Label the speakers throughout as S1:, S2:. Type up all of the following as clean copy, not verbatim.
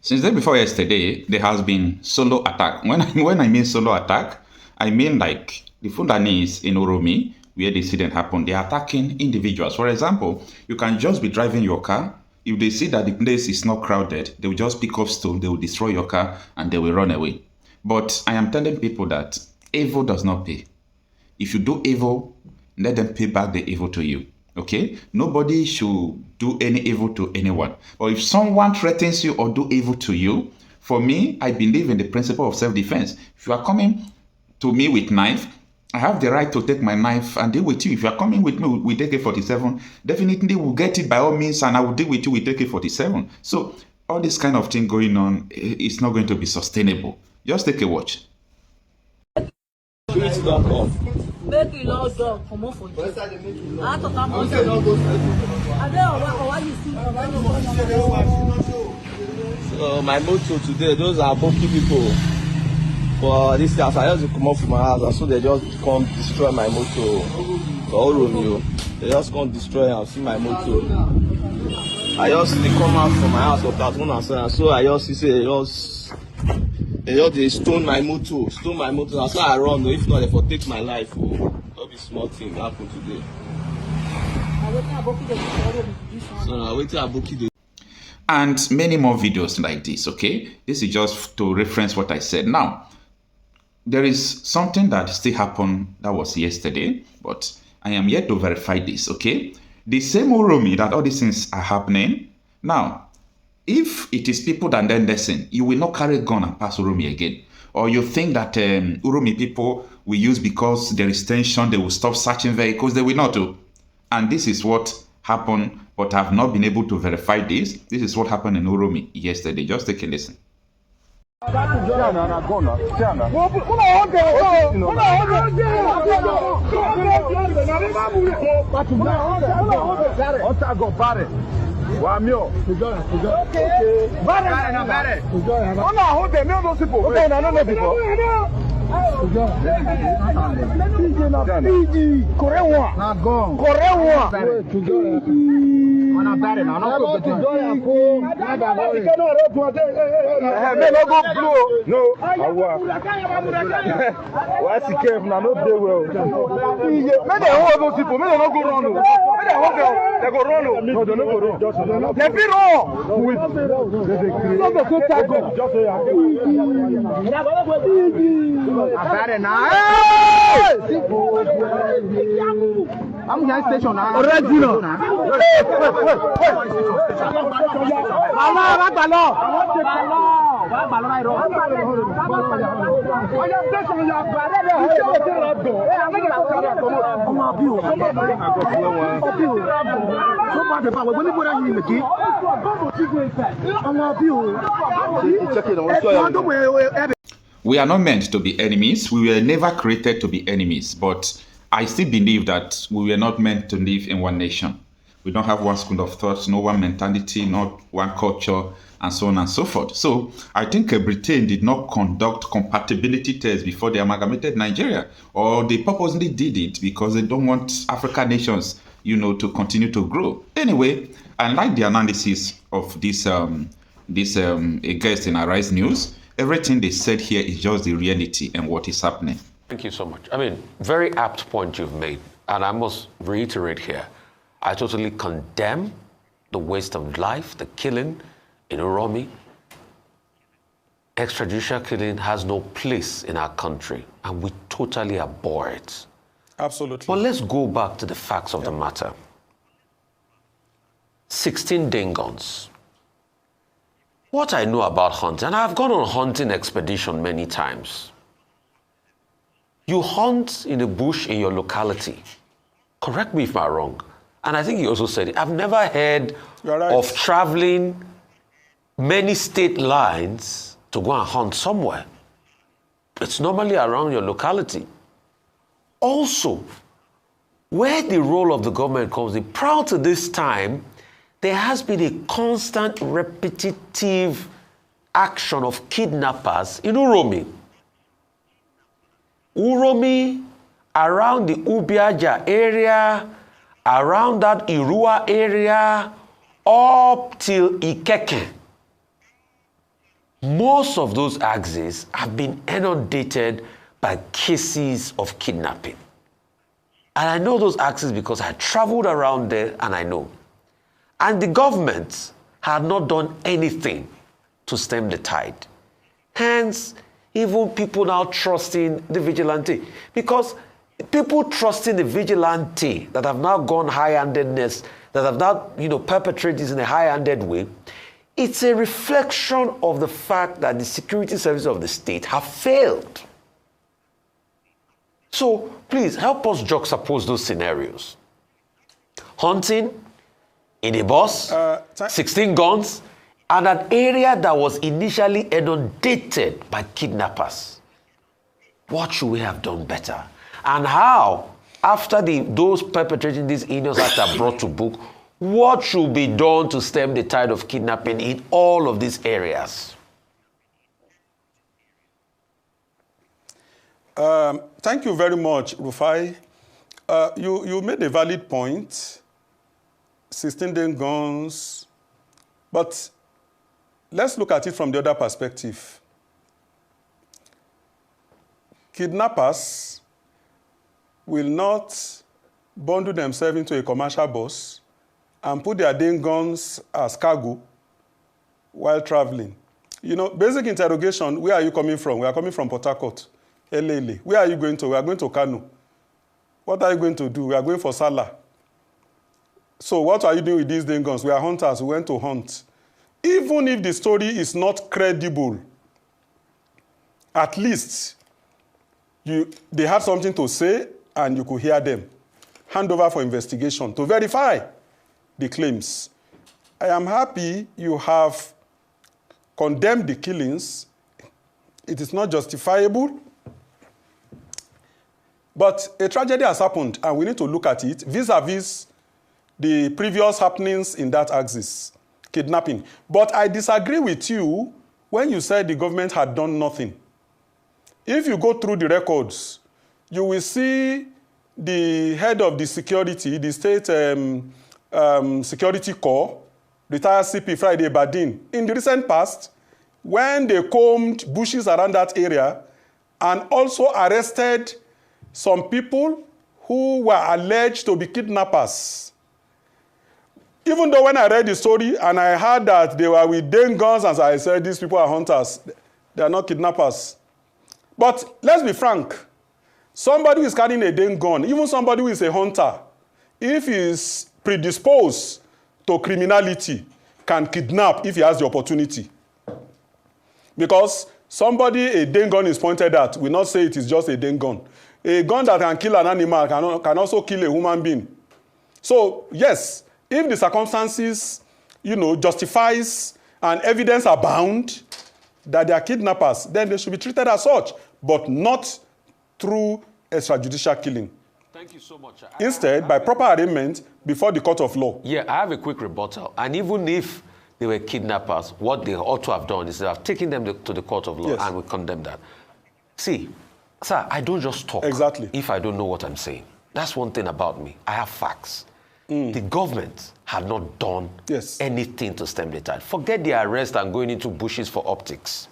S1: Since the day before yesterday, there has been solo attack. When I mean solo attack, I mean like the Fulanis in Uromi, where the incident happened, they are attacking individuals. For example, you can just be driving your car. If they see that the place is not crowded, they will just pick up stone, they will destroy your car, and they will run away. But I am telling people that evil does not pay. If you do evil, let them pay back the evil to you. Okay? Nobody should do any evil to anyone. But if someone threatens you or do evil to you, for me, I believe in the principle of self-defense. If you are coming to me with knife, I have the right to take my knife and deal with you. If you are coming with me with AK-47, definitely we'll get it by all means, and I will deal with you with AK-47. So all this kind of thing going on, it's not going to be sustainable. Just take a watch.
S2: My motto today, those are bulky people. For this house, I just come off from my house, and so they just come destroy my motor. For Uromi, they just come destroy and see my motor. I just they come out from my house of that one and so I just see they stone my motor, and so I run. If not, they for take my life. That'll be small thing happen today. So I wait till I book it.
S1: And many more videos like this. Okay, this is just to reference what I said. Now, there is something that still happened that was yesterday, but I am yet to verify this, okay? The same Uromi that all these things are happening. Now, if it is people that then listen, you will not carry a gun and pass Uromi again. Or you think that Uromi people will use because there is tension, they will stop searching vehicles, they will not do. And this is what happened, but I have not been able to verify this. This is what happened in Uromi yesterday. Just take a listen.
S3: I'm going station now.
S1: We are not meant to be enemies. We were never created to be enemies. But I still believe that we were not meant to live in one nation. We don't have one school of thought, no one mentality, not one culture, and so on and so forth. So I think Britain did not conduct compatibility tests before they amalgamated Nigeria, or they purposely did it because they don't want African nations, to continue to grow. Anyway, I like the analysis of this guest in Arise News. Everything they said here is just the reality and what is happening.
S4: Thank you so much. I mean, very apt point you've made. And I must reiterate here, I totally condemn the waste of life, the killing in Uromi. Extrajudicial killing has no place in our country, and we totally abhor it.
S5: Absolutely.
S4: But let's go back to the facts of the matter. 16 Dingons. What I know about hunting, and I've gone on hunting expedition many times. You hunt in the bush in your locality. Correct me if I'm wrong. And I think you also said it. I've never heard of traveling many state lines to go and hunt somewhere. It's normally around your locality. Also, where the role of the government comes in, prior to this time, there has been a constant repetitive action of kidnappers in Uromi. Uromi, around the Ubiaja area, around that Irua area, up till Ikeke. most of those axes have been inundated by cases of kidnapping. And I know those axes because I traveled around there and I know. And the government had not done anything to stem the tide. Hence, even people now trusting the vigilante. Because people trusting the vigilante that have now gone high-handedness, that have now, perpetrated this in a high-handed way, it's a reflection of the fact that the security services of the state have failed. So, please, help us juxtapose those scenarios. Hunting in a bus, 16 guns, and an area that was initially inundated by kidnappers. What should we have done better? And how, after those perpetrating these heinous acts are brought to book, what should be done to stem the tide of kidnapping in all of these areas?
S5: Thank you very much, Rufai. You made a valid point, 16 guns, but let's look at it from the other perspective. Kidnappers will not bundle themselves into a commercial bus and put their guns as cargo while traveling. Basic interrogation, where are you coming from? We are coming from Port Harcourt, Elele. Where are you going to? We are going to Kanu. What are you going to do? We are going for Salah. So what are you doing with these guns? We are hunters. We went to hunt. Even if the story is not credible, at least they had something to say and you could hear them. Hand over for investigation to verify the claims. I am happy you have condemned the killings. It is not justifiable. But a tragedy has happened and we need to look at it vis-a-vis the previous happenings in that axis, kidnapping. But I disagree with you when you said the government had done nothing. If you go through the records, you will see the head of the security, the state security corps, retired CP Friday Badin, in the recent past, when they combed bushes around that area and also arrested some people who were alleged to be kidnappers. Even though when I read the story and I heard that they were with guns, as I said, these people are hunters, they are not kidnappers. But let's be frank, somebody who is carrying a gun, even somebody who is a hunter, if he is predisposed to criminality, can kidnap if he has the opportunity. Because somebody a gun is pointed at will not say it is just a gun. A gun that can kill an animal can also kill a human being. So, yes, if the circumstances, justifies and evidence abound that they are kidnappers, then they should be treated as such, but not through extrajudicial killing.
S4: Thank you so much.
S5: Instead, by proper arraignment before the court of law.
S4: Yeah, I have a quick rebuttal. And even if they were kidnappers, what they ought to have done is they have taken them to the court of law, yes, and we condemn that. See, sir, I don't just talk if I don't know what I'm saying. That's one thing about me. I have facts. The government had not done anything to stem the tide. Forget the arrest and going into bushes for optics.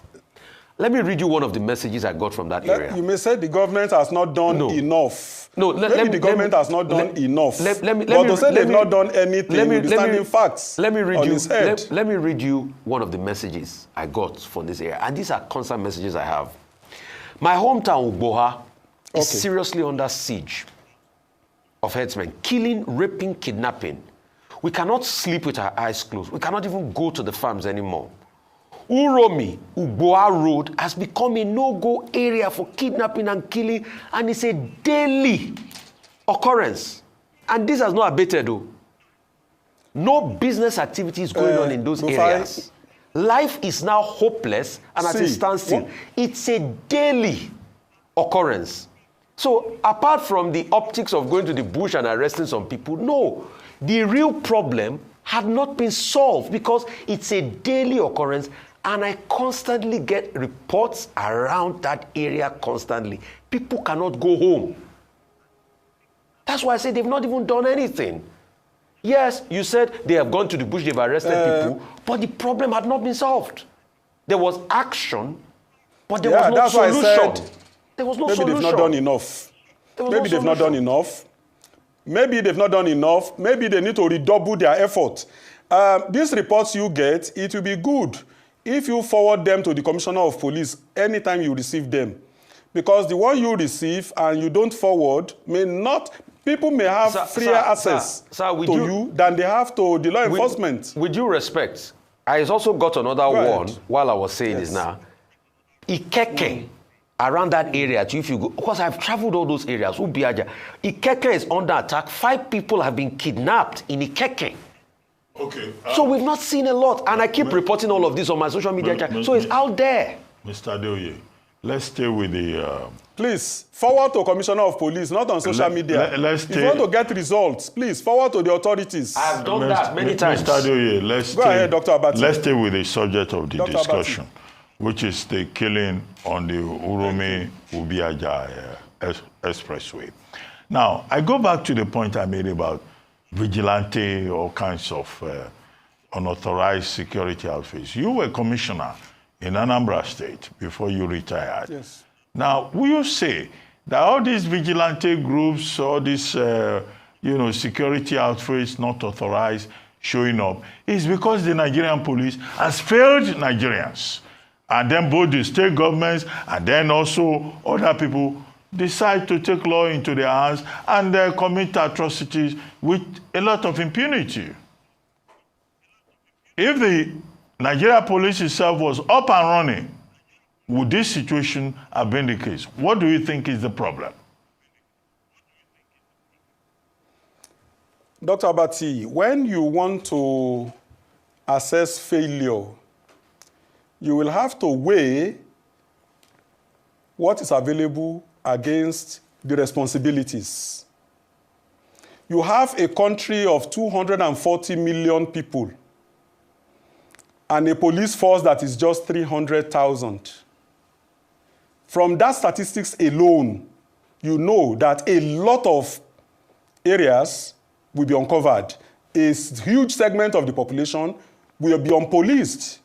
S4: Let me read you one of the messages I got from that area.
S5: You may say the government has not done enough.
S4: No,
S5: maybe the government has not done enough. But to say they've not done anything, with standing facts on his head.
S4: Let me read you one of the messages I got from this area. And these are constant messages I have. My hometown, Ugboha, is seriously under siege of herdsmen, killing, raping, kidnapping. We cannot sleep with our eyes closed. We cannot even go to the farms anymore. Uromi, Ugboha Road has become a no-go area for kidnapping and killing, and it's a daily occurrence. And this has not abated, though. No business activity is going on in those areas. Life is now hopeless and at a standstill. It's a daily occurrence. So apart from the optics of going to the bush and arresting some people, no, the real problem had not been solved because it's a daily occurrence, and I constantly get reports around that area constantly. People cannot go home. That's why I say they've not even done anything. Yes, you said they have gone to the bush, they've arrested people, but the problem had not been solved. There was action, but there was no solution. There was no solution.
S5: Maybe they've not done enough. Maybe they've not done enough. Maybe they've not done enough. Maybe they need to redouble their effort. These reports you get, it will be good if you forward them to the Commissioner of Police anytime you receive them. Because the one you receive and you don't forward may not, people may have freer access to you than they have to the law enforcement.
S4: With due respect, I also got another one while I was saying this now. Ikeke, around that area, if you go, because I've traveled all those areas, Ubiaja. Ikeke is under attack. 5 people have been kidnapped in Ikeke.
S6: Okay.
S4: So we've not seen a lot, and I keep reporting all of this on my social media chat. So it's out there.
S6: Mr. Adeoye, let's stay with the...
S5: Please, forward to Commissioner of Police, not on social media. If you want to get results, please, forward to the authorities.
S4: I've done that many times.
S6: Mr. Adeoye,
S5: Go ahead, Dr. Abati.
S6: Let's stay with the subject of the
S5: Dr.
S6: discussion,
S5: Abati.
S6: which is the killing on the Uromi-Ubiaja expressway. Now, I go back to the point I made about Vigilante, all kinds of unauthorized security outfits. You were commissioner in Anambra State before you retired.
S5: Yes.
S6: Now, will you say that all these vigilante groups, all these security outfits not authorized showing up is because the Nigerian police has failed Nigerians? And then both the state governments and then also other people decide to take law into their hands and commit atrocities with a lot of impunity. If the Nigeria police itself was up and running, would this situation have been the case? What do you think is the problem?
S5: Dr. Abati, when you want to assess failure, you will have to weigh what is available against the responsibilities. You have a country of 240 million people and a police force that is just 300,000. From that statistics alone, you know that a lot of areas will be uncovered. A huge segment of the population will be unpoliced.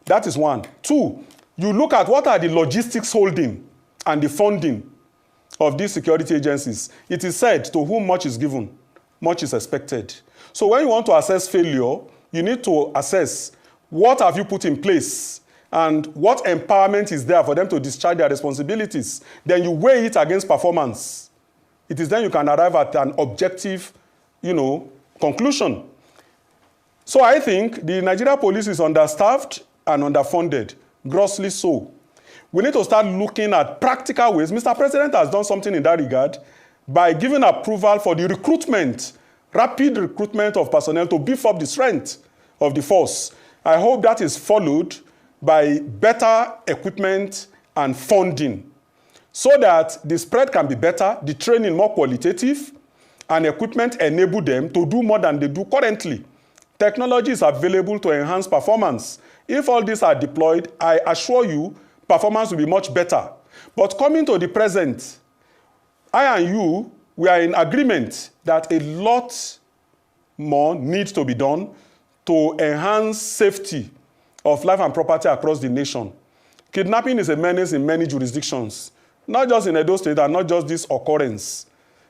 S5: That is one. 2, you look at what are the logistics holding and the funding of these security agencies. It is said, to whom much is given, much is expected. So when you want to assess failure, you need to assess what have you put in place and what empowerment is there for them to discharge their responsibilities. Then you weigh it against performance. It is then you can arrive at an objective, conclusion. So I think the Nigeria police is understaffed and underfunded, grossly so. We need to start looking at practical ways. Mr. President has done something in that regard by giving approval for the recruitment, rapid recruitment of personnel to beef up the strength of the force. I hope that is followed by better equipment and funding so that the spread can be better, the training more qualitative, and equipment enable them to do more than they do currently. Technology is available to enhance performance. If all these are deployed, I assure you, performance will be much better. But coming to the present, I and you, we are in agreement that a lot more needs to be done to enhance safety of life and property across the nation. Kidnapping is a menace in many jurisdictions, not just in Edo State and not just this occurrence.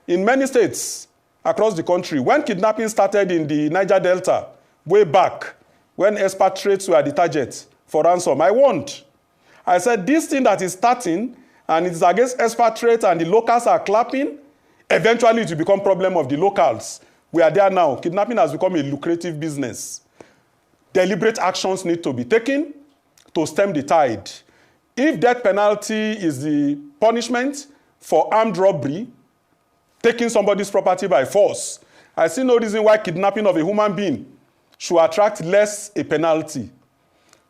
S5: In many states across the country, when kidnapping started in the Niger Delta, way back, when expatriates were the target for ransom, I warned. I said, this thing that is starting, and it is against expatriates and the locals are clapping, eventually it will become problem of the locals. We are there now. Kidnapping has become a lucrative business. Deliberate actions need to be taken to stem the tide. If death penalty is the punishment for armed robbery, taking somebody's property by force, I see no reason why kidnapping of a human being should attract less a penalty.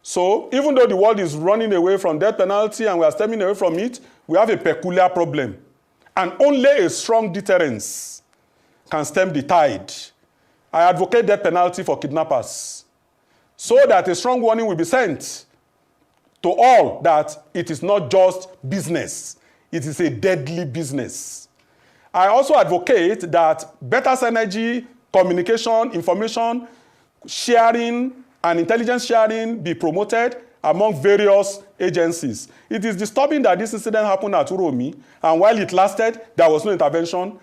S5: So even though the world is running away from death penalty and we are stemming away from it, we have a peculiar problem. And only a strong deterrence can stem the tide. I advocate death penalty for kidnappers so that a strong warning will be sent to all that it is not just business. It is a deadly business. I also advocate that better synergy, communication, information sharing, and intelligence sharing be promoted among various agencies. It is disturbing that this incident happened at Uromi, and while it lasted, there was no intervention,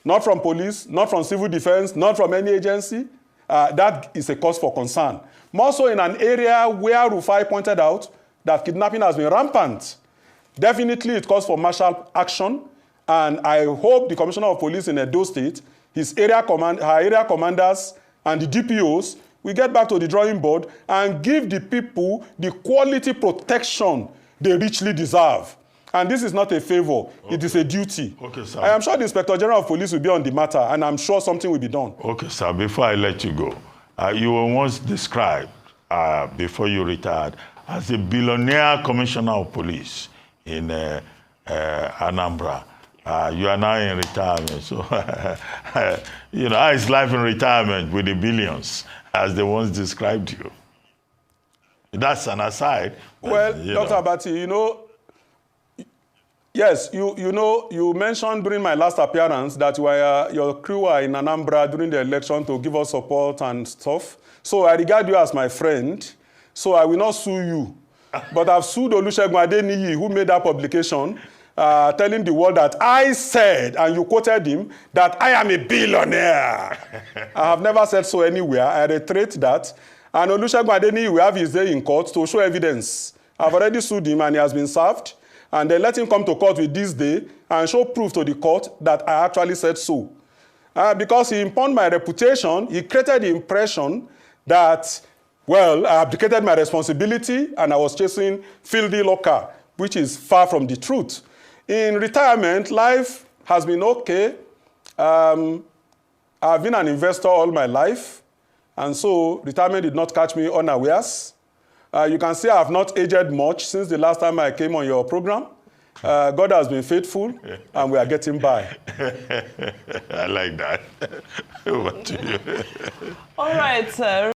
S5: not from police, not from civil defense, not from any agency. That is a cause for concern. More so in an area where Rufai pointed out that kidnapping has been rampant. Definitely it calls for martial action, and I hope the Commissioner of Police in Edo State, her area commanders, and the DPOs will get back to the drawing board and give the people the quality protection they richly deserve. And this is not a favor, okay. It is a duty. Okay, sir. I am sure the Inspector General of Police will be on the matter, and I'm sure something will be done. Okay, sir, before I let you go, you were once described, before you retired, as a billionaire commissioner of police in Anambra. You are now in retirement, so you know, how is life in retirement with the billions, as they once described you? That's an aside. Well, Dr. Abati, you know, yes, you mentioned during my last appearance that your crew were in Anambra during the election to give us support and stuff. So I regard you as my friend, so I will not sue you. But I've sued Olusegun Adeniyi, who made that publication, telling the world that I said, and you quoted him, that I am a billionaire. I have never said so anywhere. I reiterate that. And Olusegun Adeniyi will have his day in court to show evidence. I've already sued him and he has been served. And then let him come to court with this day and show proof to the court that I actually said so. Because he impugned my reputation, he created the impression that, well, I abdicated my responsibility and I was chasing filthy lucre, which is far from the truth. In retirement, life has been okay. I've been an investor all my life, and so retirement did not catch me unawares. You can see I have not aged much since the last time I came on your program. God has been faithful, and we are getting by. I like that. Over to you.
S7: All right, sir.